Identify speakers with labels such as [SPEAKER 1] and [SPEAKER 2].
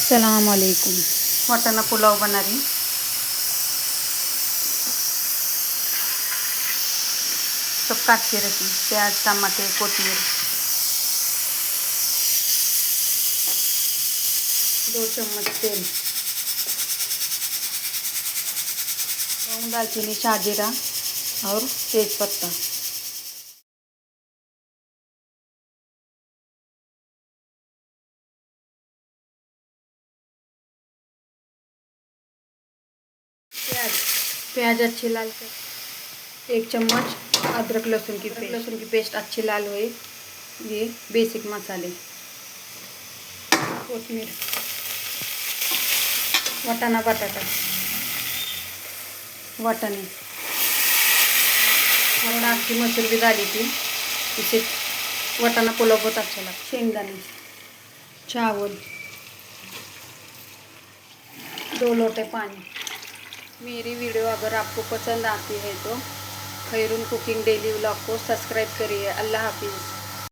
[SPEAKER 1] अस्सलाम वालेकुम।
[SPEAKER 2] वाटाणा पुलाव बना रही। सब काट के रखी, प्याज टमाटे कोथिंबीर, 2 चम्मच तेल, लौंग दालचीनी शाहजीरा और तेज पत्ता। प्याज अच्छी लाल कर, 1 चम्मच अदरक लहसुन की पेस्ट अच्छी लाल हुई। ये बेसिक मसाले, कोथिंबीर, वाटाणा बटाटा, वाटाणे और आखी मसूर भी डाली थी। इसे वाटाणा पुलाव बहुत अच्छा लगता। शेंगदाणे, चावल, 2 लोटे पानी। मेरी वीडियो अगर आपको पसंद आती है तो खैरून कुकिंग डेली व्लॉग को सब्सक्राइब करिए। अल्लाह हाफिज़।